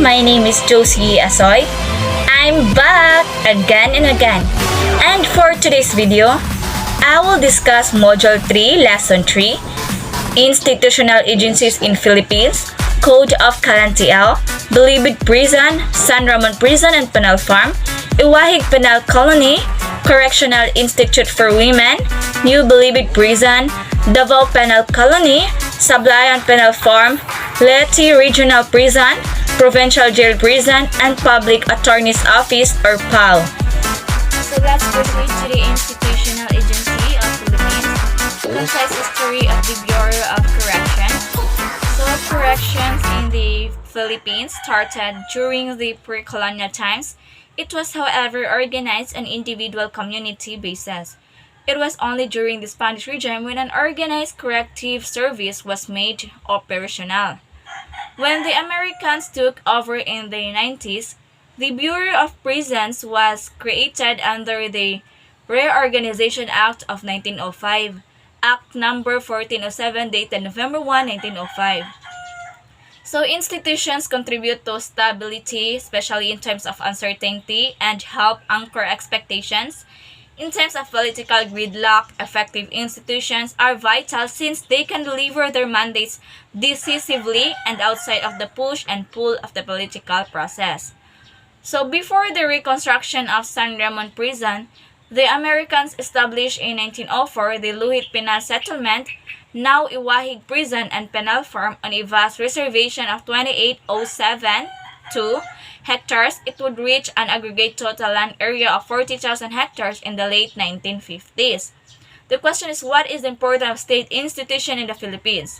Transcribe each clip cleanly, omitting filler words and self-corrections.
my name is Josie Asoy. I'm back again and again. And for today's video, I will discuss Module 3, Lesson 3, Institutional Agencies in Philippines, Code of Calantiao, Bilibid Prison, San Ramon Prison and Penal Farm, Iwahig Penal Colony, Correctional Institute for Women, New Bilibid Prison, Davao Penal Colony, Sablayan Penal Farm, Leyte Regional Prison, Provincial Jail Prison, and Public Attorney's Office or PAO. So let's proceed to the Institutional Agency of Philippines. Concise history of the Bureau of Corrections. So corrections in the Philippines started during the pre-colonial times. It was, however, organized on individual community basis. It was only during the Spanish regime when an organized corrective service was made operational. When the Americans took over in the 90s, the Bureau of Prisons was created under the Reorganization Act of 1905, Act number 1407 dated November 1, 1905. So institutions contribute to stability, especially in times of uncertainty, and help anchor expectations. In times of political gridlock, effective institutions are vital since they can deliver their mandates decisively and outside of the push and pull of the political process. So before the reconstruction of San Ramon Prison, the Americans established in 1904 the Luhit Penal Settlement, now Iwahig Prison and Penal Farm, on a vast reservation of 28,072 hectares. It would reach an aggregate total land area of 40,000 hectares in the late 1950s. The question is, what is the importance of state institutions in the Philippines?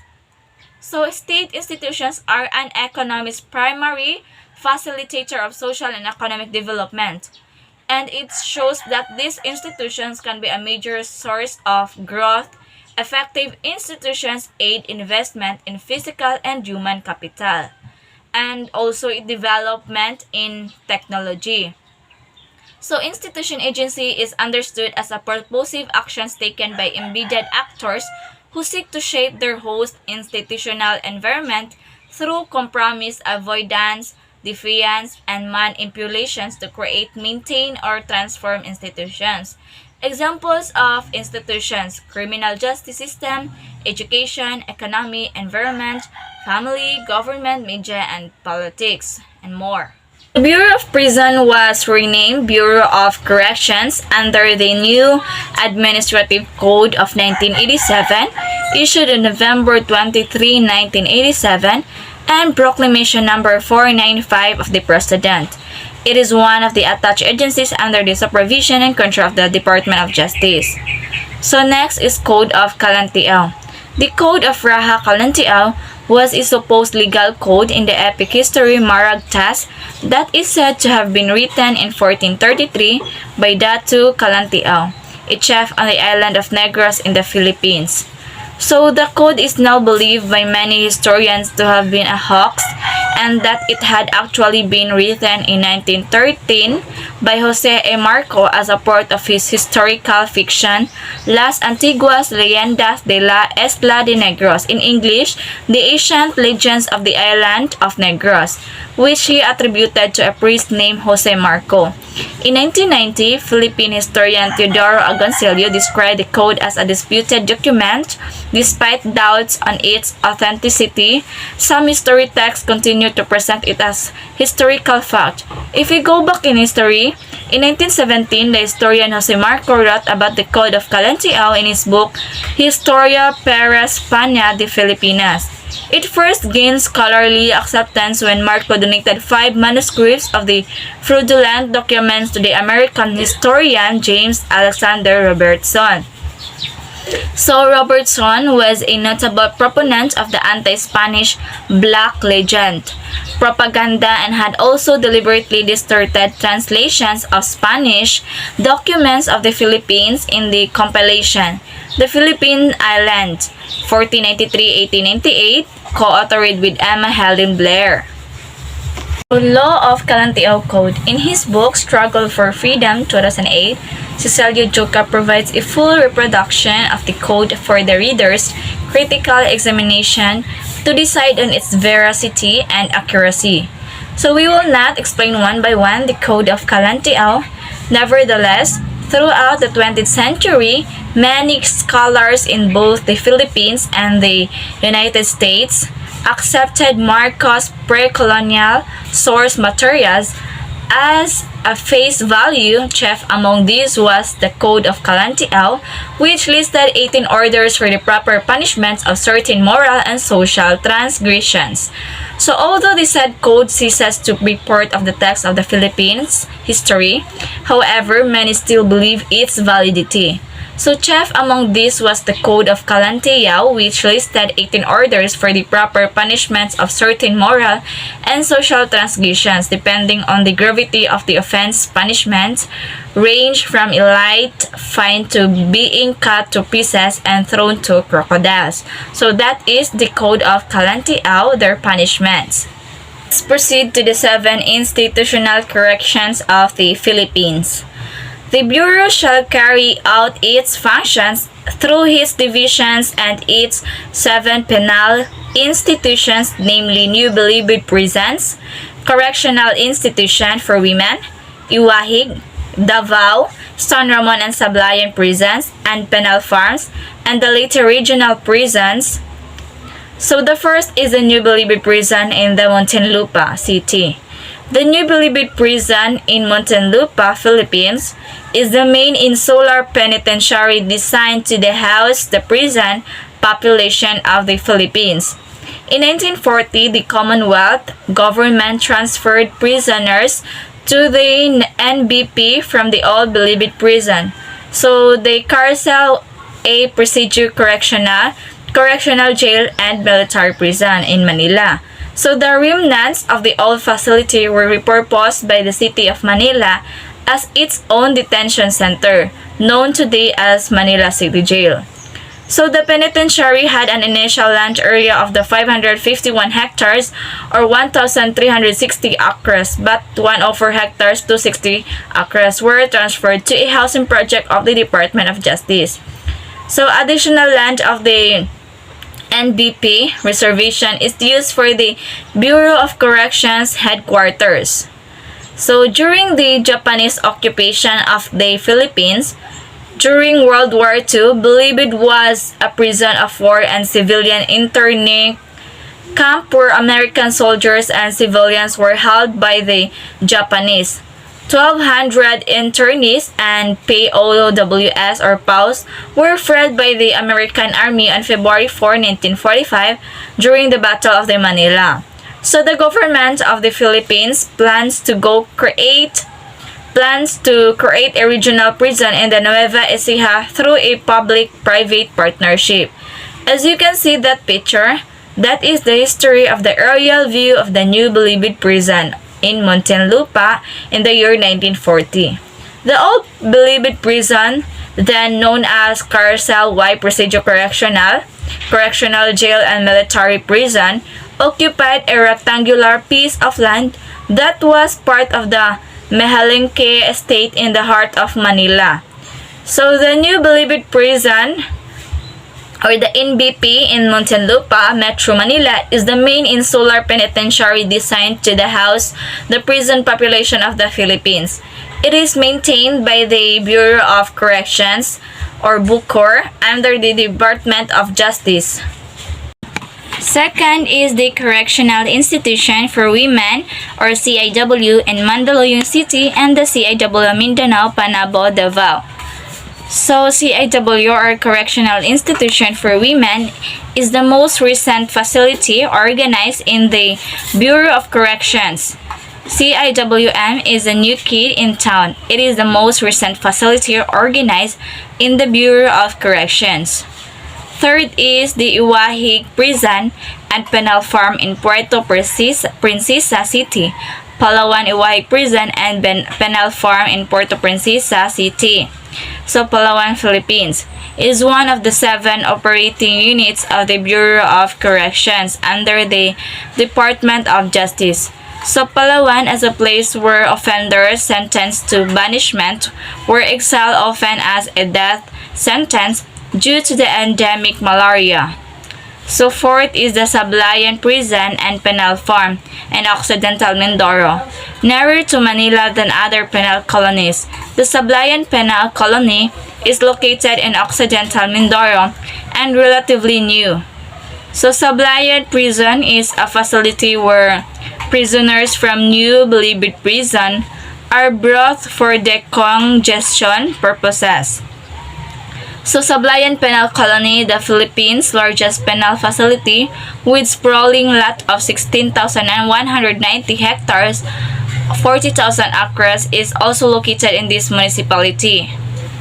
So state institutions are an economist's primary facilitator of social and economic development. And it shows that these institutions can be a major source of growth. Effective institutions aid investment in physical and human capital, and also development in technology. So institution agency is understood as a purposive actions taken by embedded actors who seek to shape their host institutional environment through compromise avoidance, defiance, and manipulations to create, maintain, or transform institutions. Examples of institutions: criminal justice system, education, economy, environment, family, government, media, and politics, and more. The Bureau of Prison was renamed Bureau of Corrections under the new Administrative Code of 1987, issued on November 23, 1987, and Proclamation number 495 of the President. It is one of the attached agencies under the supervision and control of the Department of Justice. So next is Code of Calantiao. The Code of Raha Calantiao was a supposed legal code in the epic history Maragtas that is said to have been written in 1433 by Datu Calantiao, a chief on the island of Negros in the Philippines. So the code is now believed by many historians to have been a hoax, and that it had actually been written in 1913 by Jose A. Marco as a part of his historical fiction Las Antiguas Leyendas de la Isla de Negros, in English, The Ancient Legends of the Island of Negros, which he attributed to a priest named Jose Marco. In 1990, Philippine historian Teodoro Agoncillo described the code as a disputed document. Despite doubts on its authenticity, some history texts continue to present it as historical fact. If we go back in history, in 1917, the historian Jose Marco wrote about the Code of Calantiao in his book Historia per España de Filipinas. It first gained scholarly acceptance when Marco donated 5 manuscripts of the fraudulent documents to the American historian James Alexander Robertson. So Robertson was a notable proponent of the anti-Spanish Black Legend propaganda and had also deliberately distorted translations of Spanish documents of the Philippines in the compilation The Philippine Island, 1493-1898, co-authored with Emma Helen Blair. Law of Calantiao Code. In his book Struggle for Freedom 2008, Cecilio Joca provides a full reproduction of the code for the reader's critical examination to decide on its veracity and accuracy. So we will not explain one by one the Code of Kalantiaw. Nevertheless, throughout the 20th century, many scholars in both the Philippines and the United States accepted Marcos' pre-colonial source materials as a face value. Chief among these was the Code of Kalantiaw, which listed 18 orders for the proper punishments of certain moral and social transgressions. So although the said code ceases to be part of the text of the Philippines history, however, many still believe its validity. So chief among these was the Code of Kalantiaw, which listed 18 orders for the proper punishments of certain moral and social transgressions depending on the gravity of the offense. Punishments range from a light fine to being cut to pieces and thrown to crocodiles. So that is the Code of Kalantiaw, their punishments. Let's proceed to the 7 institutional corrections of the Philippines. The Bureau shall carry out its functions through its divisions and its 7 penal institutions, namely New Bilibid Prisons, Correctional Institution for Women, Iwahig, Davao, San Ramon and Sablayan Prisons, and Penal Farms, and the later regional prisons. So the first is the New Bilibid Prison in the Muntinlupa City. The New Bilibid Prison in Muntinlupa, Philippines, is the main insular penitentiary designed to house the prison population of the Philippines. In 1940, the Commonwealth government transferred prisoners to the NBP from the old Bilibid Prison. So the CA200-A Procedure Correctional Jail and Military Prison in Manila. So the remnants of the old facility were repurposed by the City of Manila as its own detention center, known today as Manila City Jail. So the penitentiary had an initial land area of the 551 hectares or 1,360 acres, but 104 hectares, 260 acres were transferred to a housing project of the Department of Justice. So additional land of the NBP reservation is used for the Bureau of Corrections headquarters. So during the Japanese occupation of the Philippines, during World War II, Bilibid was a prison of war and civilian interning camp where American soldiers and civilians were held by the Japanese. 1,200 internees and POWs or POWs were freed by the American Army on February 4, 1945 during the Battle of the Manila. So the government of the Philippines plans to create a regional prison in the Nueva Ecija through a public-private partnership. As you can see that picture, that is the history of the aerial view of the New Bilibid Prison in Muntinlupa in the year 1940. The old Bilibid Prison, then known as CA200-Y Procedure Correctional Jail and Military Prison, occupied a rectangular piece of land that was part of the Mehalenque estate in the heart of Manila. So the New Bilibid Prison, or the NBP in Muntinlupa, Metro Manila, is the main insular penitentiary designed to house the prison population of the Philippines. It is maintained by the Bureau of Corrections, or BUCOR, under the Department of Justice. Second is the Correctional Institution for Women, or CIW, in Mandaluyong City and the CIW Mindanao, Panabo, Davao. So CIW, or Correctional Institution for Women, is the most recent facility organized in the Bureau of Corrections. CIWM is a new kid in town. It is the most recent facility organized in the Bureau of Corrections. Third is the Iwahig Prison and Penal Farm in Puerto Princesa City, Palawan Iwahig Prison and Penal Farm in Puerto Princesa City. So Palawan, Philippines, is one of the 7 operating units of the Bureau of Corrections under the Department of Justice. So Palawan is a place where offenders sentenced to banishment were exiled, often as a death sentence due to the endemic malaria. So fourth is the Sablayan Prison and Penal Farm in Occidental Mindoro. Nearer to Manila than other penal colonies, the Sablayan Penal Colony is located in Occidental Mindoro and relatively new. So Sablayan Prison is a facility where prisoners from New Bilibid Prison are brought for decongestion purposes. So Sablayan Penal Colony, the Philippines' largest penal facility with sprawling lot of 16,190 hectares, 40,000 acres, is also located in this municipality.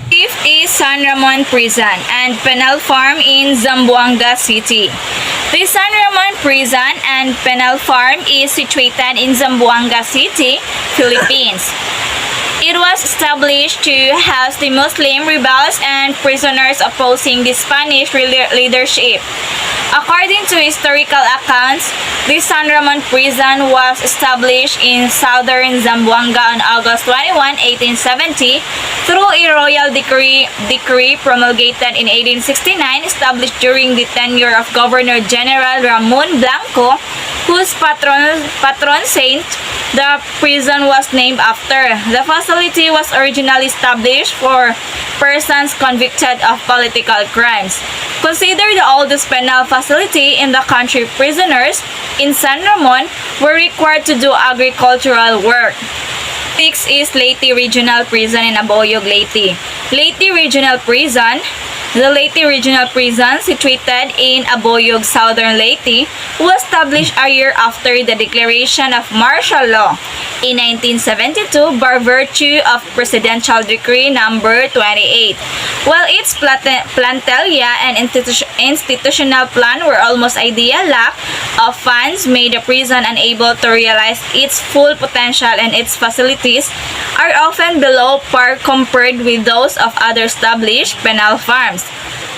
Fifth is San Ramon Prison and Penal Farm in Zamboanga City. The San Ramon Prison and Penal Farm is situated in Zamboanga City, Philippines. It was established to house the Muslim rebels and prisoners opposing the Spanish leadership. According to historical accounts, the San Ramon Prison was established in southern Zamboanga on August 21, 1870 through a royal decree promulgated in 1869 established during the tenure of Governor General Ramon Blanco, whose patron saint the prison was named after. The facility was originally established for persons convicted of political crimes. Considered the oldest penal facility in the country, prisoners in San Ramon were required to do agricultural work. Six is Leyte Regional Prison in Aboyog, Leyte. Leyte Regional Prison. The Leyte Regional Prison, situated in Aboyog, Southern Leyte, was established a year after the declaration of martial law in 1972 by virtue of Presidential Decree Number 28. While its plantelia and institutional plan were almost ideal, lack of funds made the prison unable to realize its full potential, and its facilities are often below par compared with those of other established penal farms.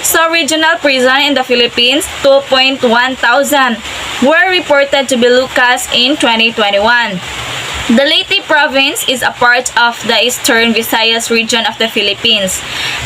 So, regional prison in the Philippines, 2,100 were reported to be Lucas in 2021. The Leyte province is a part of the Eastern Visayas region of the Philippines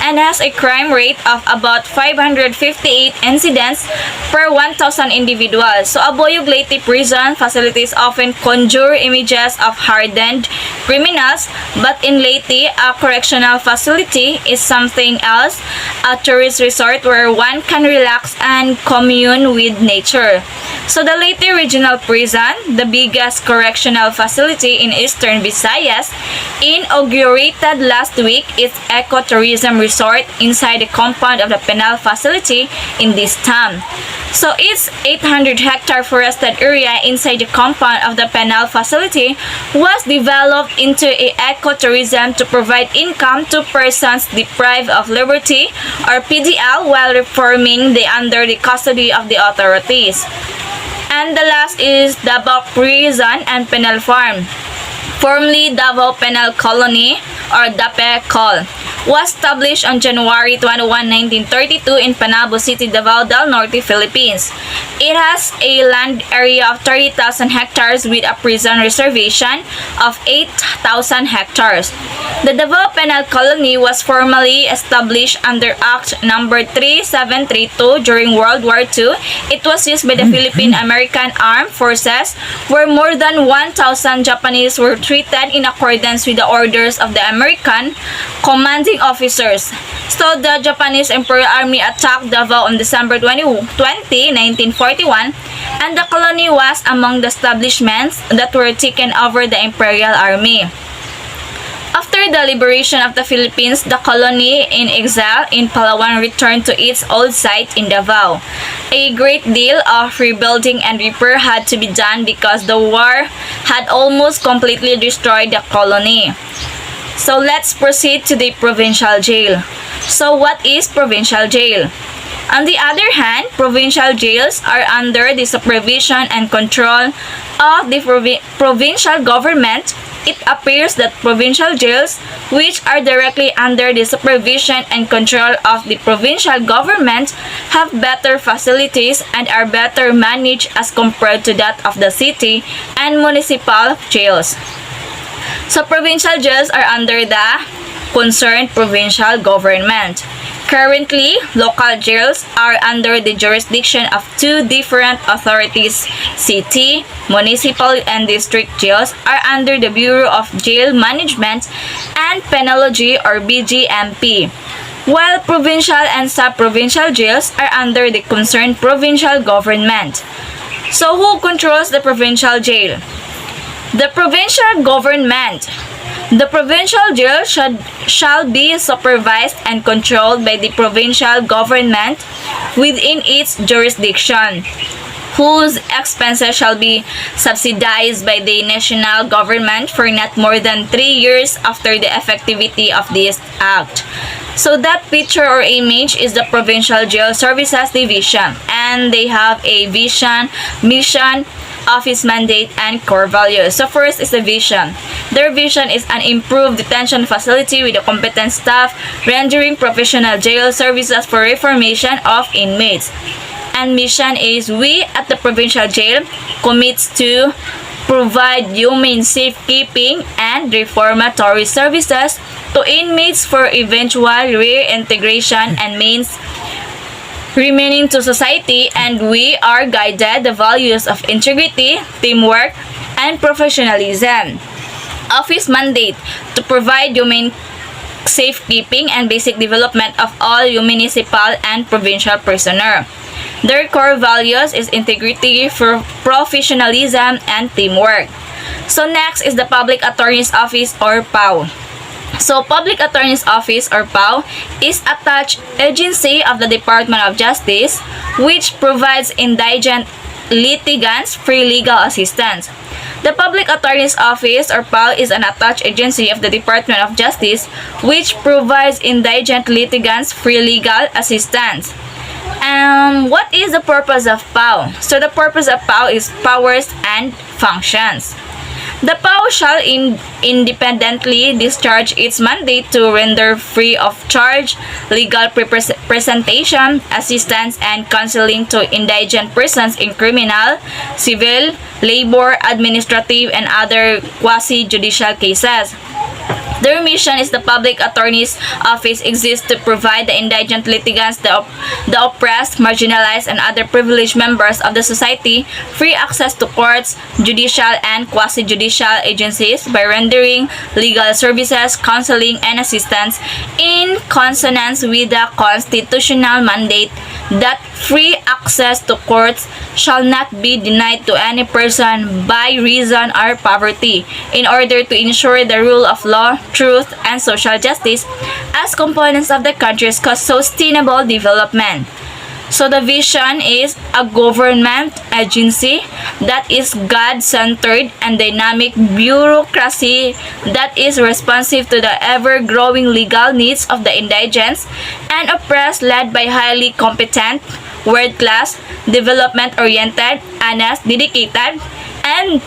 and has a crime rate of about 558 incidents per 1,000 individuals. So, Aboyog Leyte prison facilities often conjure images of hardened criminals, but in Leyte, a correctional facility is something else, a tourist resort where one can relax and commune with nature. So, the Leyte Regional Prison, the biggest correctional facility in Eastern Visayas, inaugurated last week its ecotourism resort inside the compound of the penal facility in this town. So its 800-hectare forested area inside the compound of the penal facility was developed into a ecotourism to provide income to persons deprived of liberty or PDL while reforming under the custody of the authorities. And the last is Davao Prison and Penal Farm, formerly Davao Penal Colony or DAPE-COL, was established on January 21, 1932 in Panabo City, Davao del Norte, Philippines. It has a land area of 30,000 hectares with a prison reservation of 8,000 hectares. The Davao Penal Colony was formally established under Act No. 3732 during World War II. It was used by the Philippine-American Armed Forces, where more than 1,000 Japanese were treated in accordance with the orders of the American commanding officers. So the Japanese Imperial Army attacked Davao on December 20, 1941, and the colony was among the establishments that were taken over the Imperial Army. After the liberation of the Philippines, the colony in exile in Palawan returned to its old site in Davao. A great deal of rebuilding and repair had to be done because the war had almost completely destroyed the colony. So let's proceed to the provincial jail. So what is provincial jail? On the other hand, provincial jails are under the supervision and control of the provincial government. It appears that provincial jails, which are directly under the supervision and control of the provincial government, have better facilities and are better managed as compared to that of the city and municipal jails. So provincial jails are under the concerned provincial government. Currently, local jails are under the jurisdiction of two different authorities. City, municipal, and district jails are under the Bureau of Jail Management and Penology or BGMP, while provincial and sub-provincial jails are under the concerned provincial government. So who controls the provincial jail? The provincial government. The provincial jail shall be supervised and controlled by the provincial government within its jurisdiction, whose expenses shall be subsidized by the national government for not more than 3 years after the effectivity of this act. So that picture or image is the Provincial Jail Services Division, and they have a vision, mission, office mandate, and core values. So first is the vision. Their vision is an improved detention facility with a competent staff, rendering professional jail services for reformation of inmates. And mission is, we at the provincial jail commits to provide humane safekeeping and reformatory services to inmates for eventual reintegration and means remaining to society, and we are guided the values of integrity, teamwork, and professionalism. Office mandate to provide humane safekeeping and basic development of all municipal and provincial personnel. Their core values is integrity, professionalism, and teamwork. So next is the Public Attorney's Office or PAO. So Public Attorney's Office or PAO is attached agency of the Department of Justice which provides indigent litigants free legal assistance. The Public Attorney's Office or PAO is an attached agency of the Department of Justice which provides indigent litigants free legal assistance. What is the purpose of PAO? So the purpose of PAO is powers and functions. The PAO shall independently discharge its mandate to render free of charge legal presentation, assistance, and counseling to indigent persons in criminal, civil, labor, administrative, and other quasi-judicial cases. Their mission is the Public Attorney's Office exists to provide the indigent litigants, the oppressed, marginalized, and other privileged members of the society free access to courts, judicial, and quasi-judicial agencies by rendering legal services, counseling, and assistance in consonance with the constitutional mandate that free access to courts shall not be denied to any person by reason or poverty, in order to ensure the rule of law, truth, and social justice as components of the country's sustainable development. So the vision is a government agency that is God-centered and dynamic bureaucracy that is responsive to the ever-growing legal needs of the indigents and oppressed, led by highly competent, world-class, development-oriented, honest, dedicated, and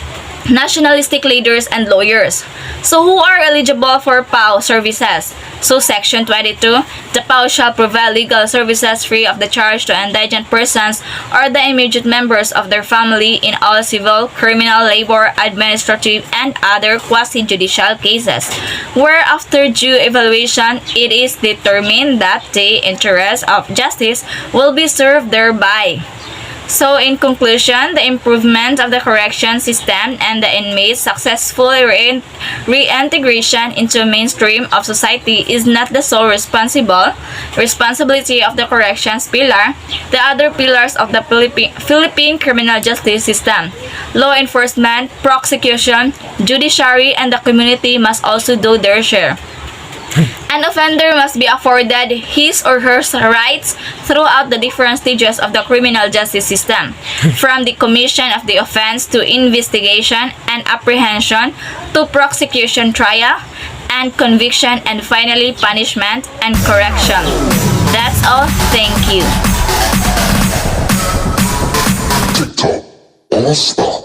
nationalistic leaders and lawyers. So who are eligible for PAO services? So Section 22, the PAO shall provide legal services free of the charge to indigent persons or the immediate members of their family in all civil, criminal, labor, administrative, and other quasi-judicial cases, where after due evaluation it is determined that the interest of justice will be served thereby. So in conclusion, the improvement of the correction system and the inmates' successful reintegration into mainstream of society is not the sole responsibility of the corrections pillar. The other pillars of the Philippine criminal justice system, law enforcement, prosecution, judiciary, and the community must also do their share. An offender must be afforded his or her rights throughout the different stages of the criminal justice system, from the commission of the offense to investigation and apprehension to prosecution, trial, and conviction, and finally punishment and correction. That's all. Thank you. TikTok, all stop.